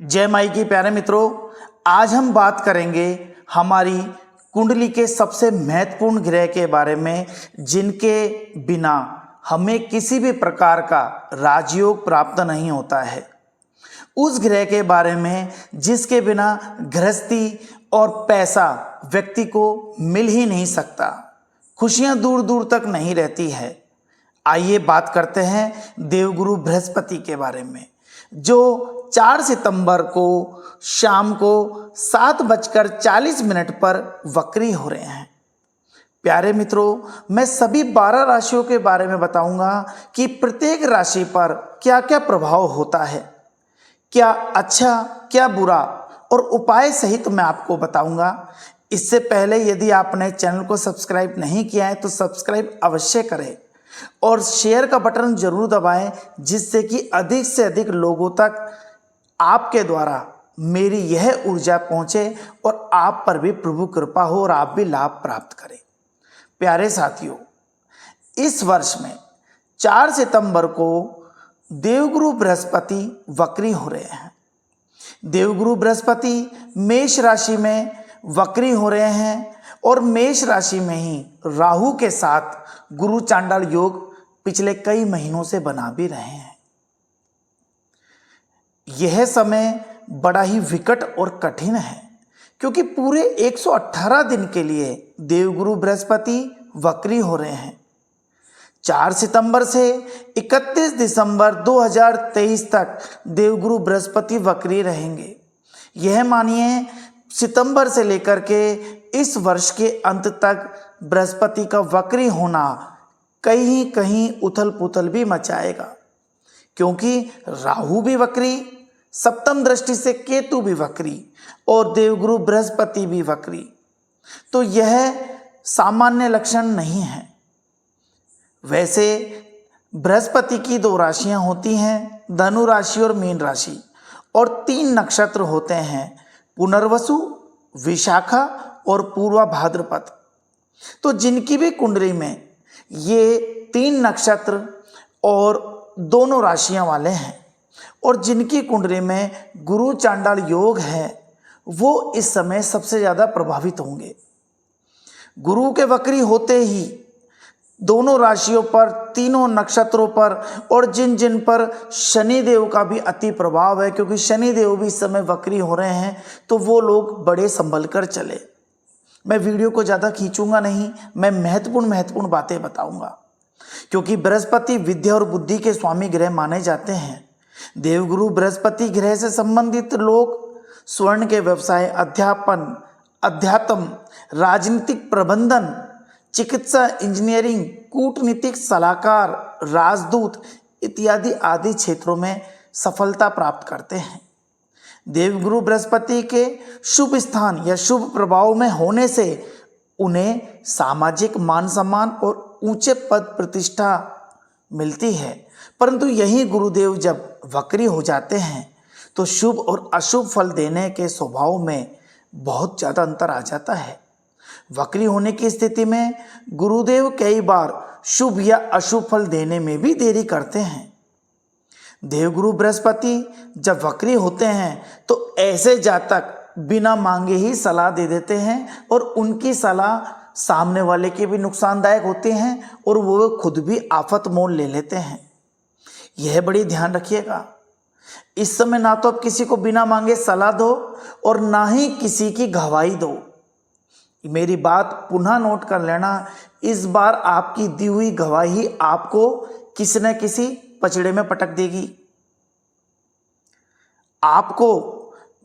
जय माई की प्यारे मित्रों, आज हम बात करेंगे हमारी कुंडली के सबसे महत्वपूर्ण ग्रह के बारे में, जिनके बिना हमें किसी भी प्रकार का राजयोग प्राप्त नहीं होता है। उस ग्रह के बारे में जिसके बिना गृहस्थी और पैसा व्यक्ति को मिल ही नहीं सकता, खुशियां दूर दूर तक नहीं रहती है। आइए बात करते हैं देवगुरु बृहस्पति के बारे में, जो 4 सितंबर को शाम को 7:40 पर वक्री हो रहे हैं। प्यारे मित्रों, मैं सभी 12 राशियों के बारे में बताऊंगा कि प्रत्येक राशि पर क्या क्या प्रभाव होता है, क्या अच्छा क्या बुरा, और उपाय सहित मैं आपको बताऊंगा। इससे पहले यदि आपने चैनल को सब्सक्राइब नहीं किया है तो सब्सक्राइब अवश्य करें और शेयर का बटन जरूर दबाएं, जिससे कि अधिक से अधिक लोगों तक आपके द्वारा मेरी यह ऊर्जा पहुंचे और आप पर भी प्रभु कृपा हो और आप भी लाभ प्राप्त करें। प्यारे साथियों, इस वर्ष में 4 सितंबर को देवगुरु बृहस्पति वक्री हो रहे हैं। देवगुरु बृहस्पति मेष राशि में वक्री हो रहे हैं और मेष राशि में ही राहु के साथ गुरु चांडाल योग पिछले कई महीनों से बना भी रहे हैं। यह समय बड़ा ही विकट और कठिन है, क्योंकि पूरे 118 दिन के लिए देवगुरु बृहस्पति वक्री हो रहे हैं। 4 सितंबर से 31 दिसंबर 2023 तक देवगुरु बृहस्पति वक्री रहेंगे। यह मानिए सितंबर से लेकर के इस वर्ष के अंत तक बृहस्पति का वक्री होना कहीं कहीं उथल पुथल भी मचाएगा, क्योंकि राहु भी वक्री, सप्तम दृष्टि से केतु भी वक्री और देवगुरु बृहस्पति भी वक्री। तो यह सामान्य लक्षण नहीं है। वैसे बृहस्पति की 2 राशियां होती हैं, धनु राशि और मीन राशि, और 3 नक्षत्र होते हैं, पुनर्वसु, विशाखा और पूर्वा भाद्रपद। तो जिनकी भी कुंडली में ये 3 नक्षत्र और दोनों राशियां वाले हैं और जिनकी कुंडली में गुरु चांडाल योग है, वो इस समय सबसे ज़्यादा प्रभावित होंगे। गुरु के वक्री होते ही दोनों राशियों पर, तीनों नक्षत्रों पर और जिन जिन पर शनि देव का भी अति प्रभाव है, क्योंकि शनि देव भी इस समय वक्री हो रहे हैं, तो वो लोग बड़े संभल कर चले। मैं वीडियो को ज़्यादा खींचूंगा नहीं, मैं महत्वपूर्ण बातें बताऊंगा, क्योंकि बृहस्पति विद्या और बुद्धि के स्वामी ग्रह माने जाते हैं। देवगुरु बृहस्पति ग्रह से संबंधित लोग स्वर्ण के व्यवसाय, अध्यापन, अध्यात्म, राजनीतिक प्रबंधन, चिकित्सा, इंजीनियरिंग, कूटनीतिक सलाहकार, राजदूत इत्यादि आदि क्षेत्रों में सफलता प्राप्त करते हैं। देवगुरु बृहस्पति के शुभ स्थान या शुभ प्रभाव में होने से उन्हें सामाजिक मान सम्मान और ऊंचे पद प्रतिष्ठा मिलती है, परंतु यही गुरुदेव जब वक्री हो जाते हैं तो शुभ और अशुभ फल देने के स्वभाव में बहुत ज़्यादा अंतर आ जाता है। वक्री होने की स्थिति में गुरुदेव कई बार शुभ या अशुभ फल देने में भी देरी करते हैं। देवगुरु बृहस्पति जब वक्री होते हैं तो ऐसे जातक बिना मांगे ही सलाह दे देते हैं और उनकी सलाह सामने वाले के भी नुकसानदायक होते हैं और वो खुद भी आफत मोल ले लेते हैं। यह बड़ी ध्यान रखिएगा। इस समय ना तो आप किसी को बिना मांगे सलाह दो और ना ही किसी की गवाही दो। मेरी बात पुनः नोट कर लेना, इस बार आपकी दी हुई गवाही आपको किसी न किसी पचड़े में पटक देगी। आपको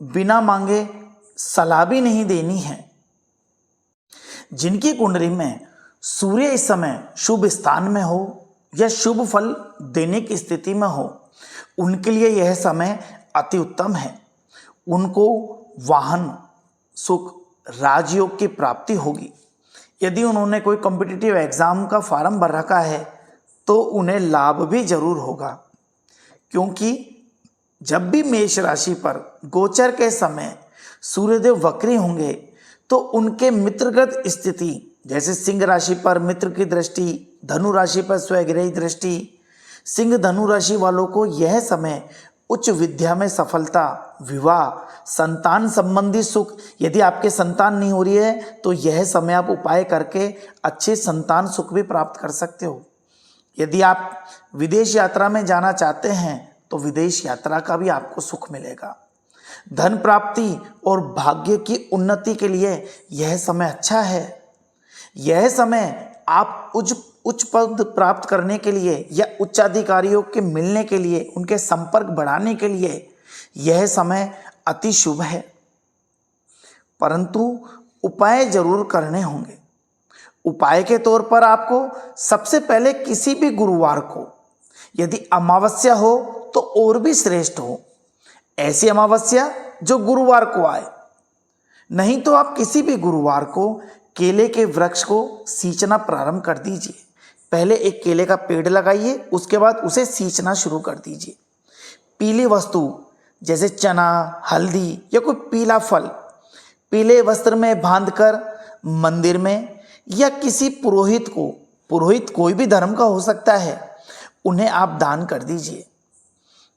बिना मांगे सलाह भी नहीं देनी है। जिनकी कुंडली में सूर्य इस समय शुभ स्थान में हो या शुभ फल देने की स्थिति में हो, उनके लिए यह समय अति उत्तम है। उनको वाहन सुख, राजयोग की प्राप्ति होगी। यदि उन्होंने कोई कॉम्पिटिटिव एग्जाम का फॉर्म भर रखा है तो उन्हें लाभ भी जरूर होगा, क्योंकि जब भी मेष राशि पर गोचर के समय सूर्यदेव वक्री होंगे तो उनके मित्रगत स्थिति, जैसे सिंह राशि पर मित्र की दृष्टि, धनु राशि पर स्वगृही दृष्टि, सिंह धनु राशि वालों को यह समय उच्च विद्या में सफलता, विवाह, संतान संबंधी सुख। यदि आपके संतान नहीं हो रही है तो यह समय आप उपाय करके अच्छे संतान सुख भी प्राप्त कर सकते हो। यदि आप विदेश यात्रा में जाना चाहते हैं तो विदेश यात्रा का भी आपको सुख मिलेगा। धन प्राप्ति और भाग्य की उन्नति के लिए यह समय अच्छा है। यह समय आप उच्च पद प्राप्त करने के लिए या उच्चाधिकारियों के मिलने के लिए, उनके संपर्क बढ़ाने के लिए यह समय अति शुभ है। परंतु उपाय जरूर करने होंगे। उपाय के तौर पर आपको सबसे पहले किसी भी गुरुवार को, यदि अमावस्या हो तो और भी श्रेष्ठ हो, ऐसी अमावस्या जो गुरुवार को आए, नहीं तो आप किसी भी गुरुवार को केले के वृक्ष को सींचना प्रारंभ कर दीजिए। पहले एक केले का पेड़ लगाइए, उसके बाद उसे सींचना शुरू कर दीजिए। पीली वस्तु जैसे चना, हल्दी या कोई पीला फल पीले वस्त्र में बांधकर मंदिर में या किसी पुरोहित को, पुरोहित कोई भी धर्म का हो सकता है, उन्हें आप दान कर दीजिए।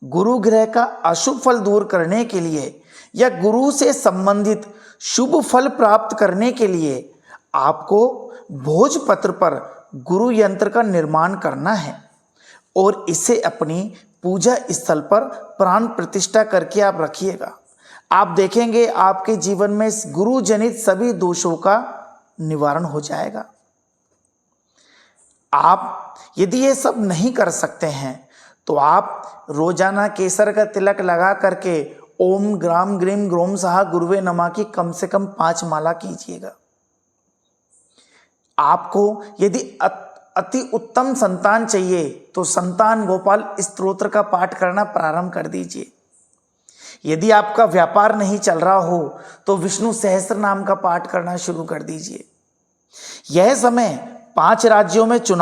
गुरु ग्रह का अशुभ फल दूर करने के लिए या गुरु से संबंधित शुभ फल प्राप्त करने के लिए आपको भोजपत्र पर गुरु यंत्र का निर्माण करना है और इसे अपनी पूजा स्थल पर प्राण प्रतिष्ठा करके आप रखिएगा। आप देखेंगे आपके जीवन में गुरु जनित सभी दोषों का निवारण हो जाएगा। आप यदि ये सब नहीं कर सकते हैं तो आप रोजाना केसर का तिलक लगा करके ओम ग्राम ग्रीम ग्रोम सहा गुरुवे नमः की कम से कम 5 माला कीजिएगा। आपको यदि अति उत्तम संतान चाहिए तो संतान गोपाल स्तोत्र का पाठ करना प्रारंभ कर दीजिए। यदि आपका व्यापार नहीं चल रहा हो तो विष्णु सहस्त्र नाम का पाठ करना शुरू कर दीजिए। यह समय 5 राज्यों में चुनाव